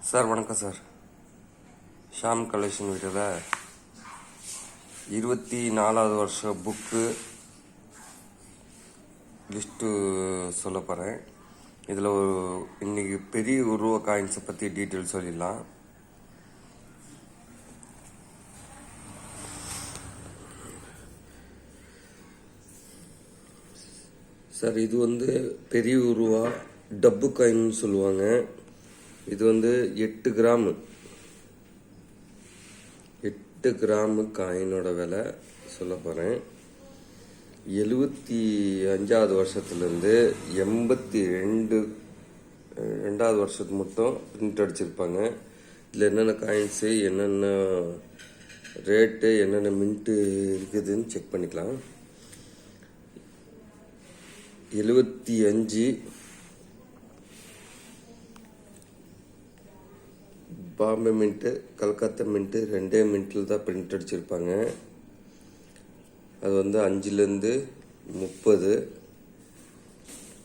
Sir வணக்கம் sir. Sham collection வீட்டில் 24வது வருஷம் புக்கு லிஸ்ட்டு சொல்ல போகிறேன். இதில் இன்றைக்கி பெரிய உருவ காயின்ஸை பற்றி டீட்டெயில் சொல்லிடலாம். சார் இது பெரிய உருவா டப்பு காயின்னு சொல்லுவாங்க. இது 8 கிராமு காயினோட விலை சொல்ல போகிறேன். 75வது வருஷத்துலேருந்து 82வது வருஷத்துக்கு மட்டும் பிரிண்ட் அடிச்சிருப்பாங்க. இதில் என்னென்ன காயின்ஸு, என்னென்ன ரேட்டு, என்னென்ன மின்ட்டு இருக்குதுன்னு செக் பண்ணிக்கலாம். 75 பாம்பே மின்ட்டு, கல்கத்தா மின்ட்டு, ரெண்டே மின்ட்டில் தான் பிரிண்ட் அடிச்சிருப்பாங்க. அது 5லேருந்து 30.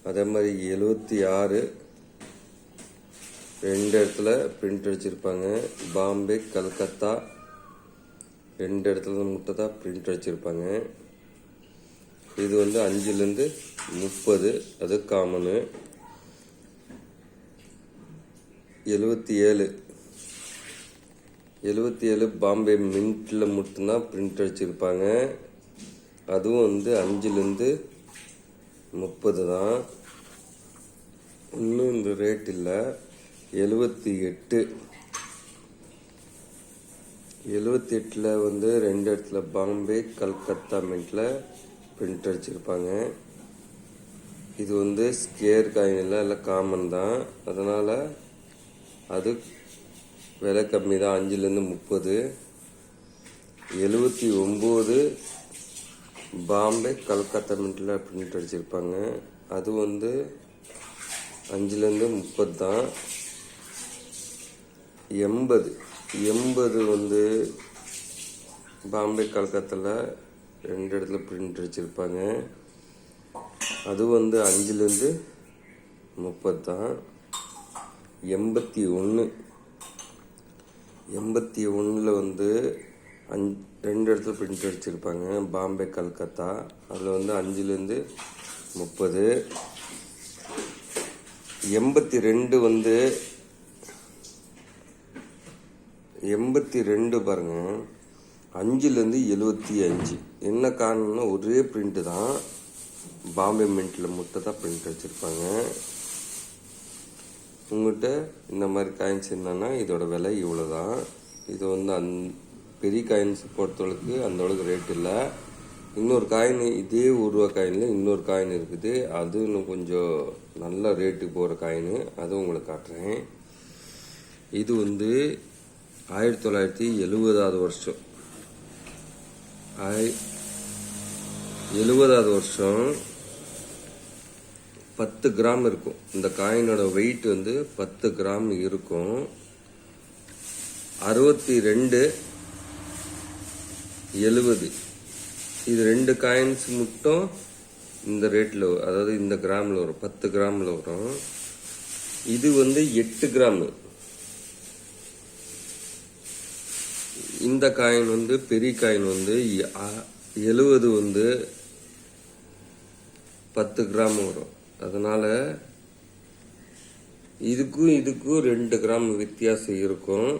அதே மாதிரி 76 ரெண்டு இடத்துல பிரிண்ட் அடிச்சிருப்பாங்க. பாம்பே, கல்கத்தா ரெண்டு இடத்துல மட்டும் தான் பிரிண்ட் அடிச்சிருப்பாங்க. இது 5லேருந்து 30, அது காமனு. 77 பாம்பே மின்ட்டில் மட்டும்தான் பிரிண்ட் அடிச்சிருப்பாங்க. அதுவும் 5லேருந்து 30 தான். இன்னும் இந்த ரேட் இல்லை. 78ல் ரெண்டு இடத்துல பாம்பே, கல்கத்தா மின்ட்டில் பிரிண்ட் அடிச்சிருப்பாங்க. இது ஸ்கேர் காயின் இல்லை காமன் தான். அதனால் அது விலை கம்மி தான், 5லேருந்து 30. 79 பாம்பே, கல்கத்தா மின்ட்டில் பிரிண்ட் அடிச்சிருப்பாங்க. அது 5லேருந்து 30 தான். 80 பாம்பே, கல்கத்தாவில் ரெண்டு இடத்துல பிரிண்ட் அடிச்சிருப்பாங்க. அது 5லேருந்து 30 தான். 81ல் ரெண்டு இடத்துல பிரிண்ட் அடிச்சிருப்பாங்க. பாம்பே, கல்கத்தா. அதில் 5லேருந்து 30. 82 பாருங்க, 5லேருந்து 75. என்ன காரணம்னா ஒரே பிரிண்ட்டு தான், பாம்பே மின்ட்டில் மட்டும் தான் பிரிண்ட் அடிச்சிருப்பாங்க. உங்கள்கிட்ட இந்த மாதிரி காயின்ஸ் இருந்தான்னா இதோட விலை இவ்வளோ தான். இது பெரிய காயின்ஸ் பொறுத்தளவுக்கு அந்தளவுக்கு ரேட் இல்லை. இன்னொரு காயின், இதே உருவா காயினில் இன்னொரு காயின் இருக்குது. அது இன்னும் கொஞ்சம் நல்ல ரேட்டுக்கு போகிற காயின், அதுவும் உங்களுக்கு காட்டுறேன். இது 1970வது வருஷம். 70வது வருஷம் 10 கிராம் இருக்கும். இந்த காயினோட வெயிட் 10 கிராம் இருக்கும். 62, 70 இது ரெண்டு காயின்ஸ் மட்டும் இந்த ரேட்டில், அதாவது இந்த கிராமில் வரும், 10 கிராமில் வரும். இது 8 கிராமு. இந்த காயின் பெரிய காயின் 70 10 கிராம் வரும். அதனால் இதுக்கும் 2 கிராம் வித்தியாசம் இருக்கும்.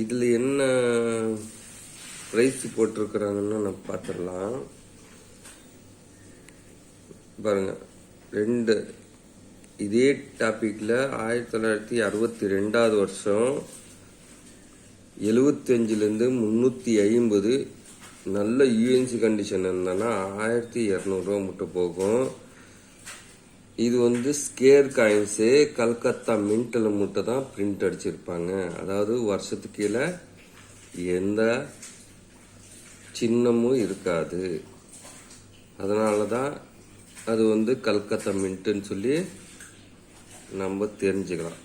இதில் என்ன ப்ரைஸ் போட்டிருக்கிறாங்கன்னு நம்ம பார்த்துடலாம். பாருங்கள், இதே டாப்பிக்கில் 1962வது வருஷம் 75லேருந்து 350 நல்ல யூஎன்சி கண்டிஷன் இருந்தானா 1200 ரூபா மட்டும் போகும். இது ஸ்கேர் காயின்ஸு, கல்கத்தா மின்ட்டில் மட்டும் தான் பிரிண்ட் அடிச்சிருப்பாங்க. அதாவது வருஷத்துக்கு கீழே எந்த சின்னமும் இருக்காது. அதனால தான் அது கல்கத்தா மின்ட்டுன்னு சொல்லி நம்ம தெரிஞ்சுக்கலாம்.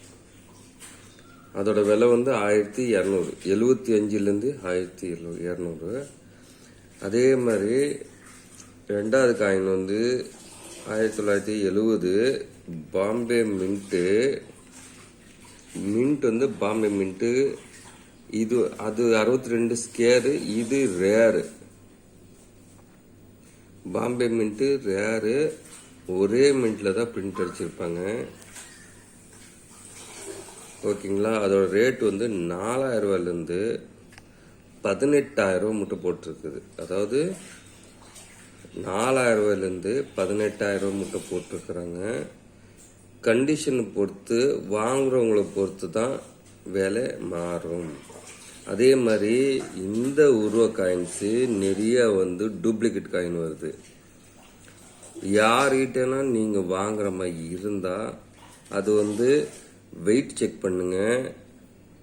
அதோட விலை 1200. 75லேருந்து 1200. அதே மாதிரி ரெண்டாவது காயின் 1970 பாம்பே மின்ட்டு மின்ட் வந்து பாம்பே மின்ட்டு. இது அது 62 ஸ்கேரு, இது ரேரு. பாம்பே மின்ட்டு ரேரு, ஒரே மின்ட்டில் தான் பிரிண்ட் அடிச்சிருப்பாங்க. ஓகேங்களா. அதோட ரேட் வந்து 4000 ரூபாயிலேருந்து 18,000 ரூபா மட்டும் போட்டிருக்குது. அதாவது 4000 ரூபாயிலேருந்து 18,000 ரூபா மட்டும் போட்டிருக்கிறாங்க. கண்டிஷனை பொறுத்து, வாங்குறவங்கள பொறுத்து தான் விலை மாறும். அதே மாதிரி இந்த உருவ காயின்ஸு நிறைய வந்து டூப்ளிகேட் காயின் வருது. யார்கிட்டனா நீங்கள் வாங்குற மாதிரி இருந்தால் அது வந்து வெயிட் செக் பண்ணுங்க,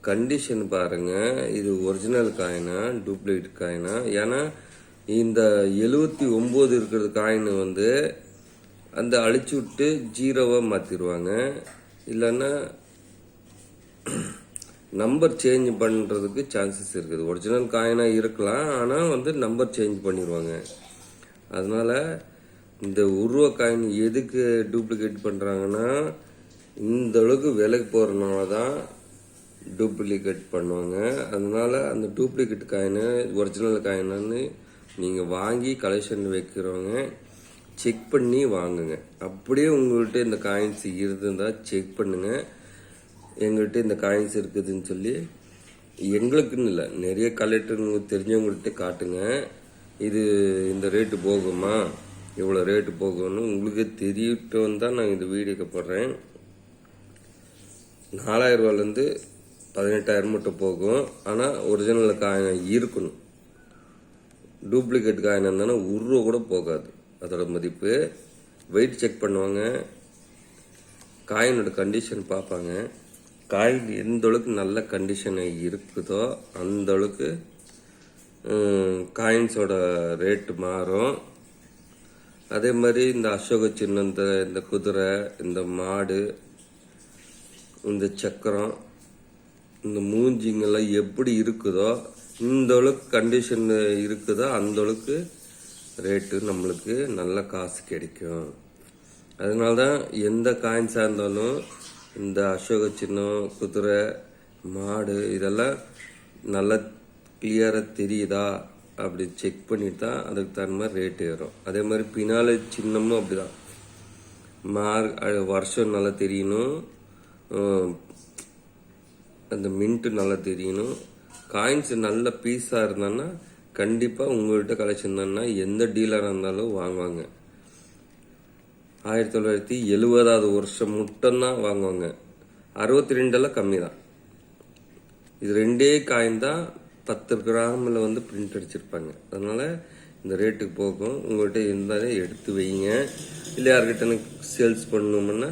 கண்டிஷன் பாருங்க, இது ஒரிஜினல் காயினா டூப்ளிகேட் காயினா. ஏன்னா இந்த 79 இருக்கிறது காயின் வந்து அந்த அழிச்சு விட்டு 0வா மாற்றிடுவாங்க. இல்லைன்னா நம்பர் சேஞ்ச் பண்ணுறதுக்கு சான்சஸ் இருக்குது. ஒரிஜினல் காயினாக இருக்கலாம், ஆனால் வந்து நம்பர் சேஞ்ச் பண்ணிடுவாங்க. அதனால் இந்த உருவ காயின் எதுக்கு டூப்ளிகேட் பண்ணுறாங்கன்னா, இந்த அளவுக்கு விலைக்கு போகிறதுனால தான் டூப்ளிகேட் பண்ணுவாங்க. அதனால் அந்த டூப்ளிகேட் காயினு ஒரிஜினல் காயினான்னு நீங்கள் வாங்கி கலெக்ஷன் வைக்கிறவங்க செக் பண்ணி வாங்குங்க. அப்படியே உங்கள்கிட்ட இந்த காயின்ஸ் இருந்தால் செக் பண்ணுங்கள். எங்கள்கிட்ட இந்த காயின்ஸ் இருக்குதுன்னு சொல்லி எங்களுக்குன்னு இல்லை, நிறைய கலெக்டருங்க தெரிஞ்சவங்கள்ட்ட காட்டுங்க. இது இந்த ரேட்டு போகுமா, இவ்வளோ ரேட்டு போகும்னு உங்களுக்கு தெரியட்டும் தான் நான் இந்த வீடியோக்கு போடுறேன். 4000 ரூபாயிலேருந்து 18,000 மட்டும் போகும். ஆனால் ஒரிஜினல் காயின் இருக்கணும். டூப்ளிகேட் காயின் இருந்தாலும் ரூபா கூட போகாது. அதோட மதிப்பு வெயிட் செக் பண்ணுவாங்க, காயினோட கண்டிஷன் பார்ப்பாங்க. காயின் எந்த அளவுக்கு நல்ல கண்டிஷன் இருக்குதோ அந்த அளவுக்கு காயின்ஸோட ரேட்டு மாறும். அதே மாதிரி இந்த அசோக சின்னம், இந்த குதிரை, இந்த மாடு, இந்த சக்கரம், இந்த மூஞ்சிங்கெல்லாம் எப்படி இருக்குதோ இந்த அளவுக்கு கண்டிஷன் இருக்குதோ அந்த அளவுக்கு ரேட்டு நம்மளுக்கு நல்ல காசு கிடைக்கும். அதனால தான் எந்த காயின்ஸாக இருந்தாலும் இந்த அசோக சின்னம், குதிரை, மாடு இதெல்லாம் நல்லா கிளியராக தெரியுதா அப்படி செக் பண்ணிட்டு தான் அதுக்கு தகுந்த மாதிரி ரேட்டு ஏறும். அதே மாதிரி பின்னால சின்னமும் அப்படிதான், வருஷம் நல்லா தெரியணும், அந்த மின்ட்டு நல்லா தெரியணும். காயின்ஸ் நல்ல பீஸாக இருந்தான்னா கண்டிப்பாக உங்கள்கிட்ட கலெக்ஷன் தான்னா எந்த டீலராக இருந்தாலும் வாங்குவாங்க. 1970 வருஷம் மட்டும்தான் வாங்குவாங்க. 62 கம்மி தான். இது ரெண்டே காயின் தான் 10 கிராமில் வந்து பிரிண்ட் அடிச்சிருப்பாங்க. அதனால் இந்த ரேட்டுக்கு போகும். உங்கள்கிட்ட இருந்தாலே எடுத்து வைங்க. இல்லை யார்கிட்ட எனக்கு சேல்ஸ் பண்ணணும்னா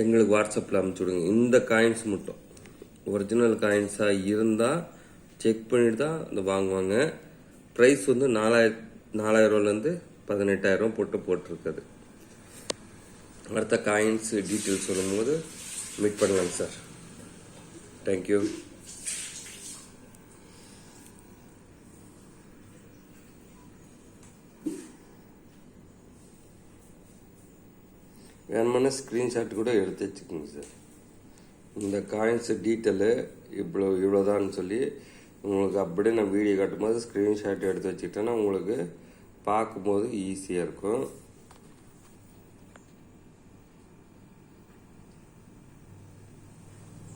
எங்களுக்கு வாட்ஸ்அப்பில் அனுப்பிச்சி விடுங்க. இந்த காயின்ஸ் மட்டும் ஒரிஜினல் காயின்ஸாக இருந்தால் செக் பண்ணிட்டு தான் இந்த வாங்குவாங்க. ப்ரைஸ் வந்து 4000 ரூபாயிலேருந்து 18,000 போட்டிருக்குது. அடுத்த காயின்ஸ் டீட்டெயில்ஸ் சொல்லும்போது மீட் பண்ணலாங்க சார். தேங்க்யூ. வேணுமான ஸ்க்ரீன்ஷாட் கூட எடுத்து வச்சுக்கோங்க சார். இந்த காயின்ஸ் டீட்டெயிலு இவ்வளோதான்னு சொல்லி உங்களுக்கு அப்படியே நான் வீடியோ காட்டும்போது ஸ்க்ரீன்ஷாட் எடுத்து வச்சுக்கிட்டேன்னா உங்களுக்கு பார்க்கும்போது ஈஸியாக இருக்கும்.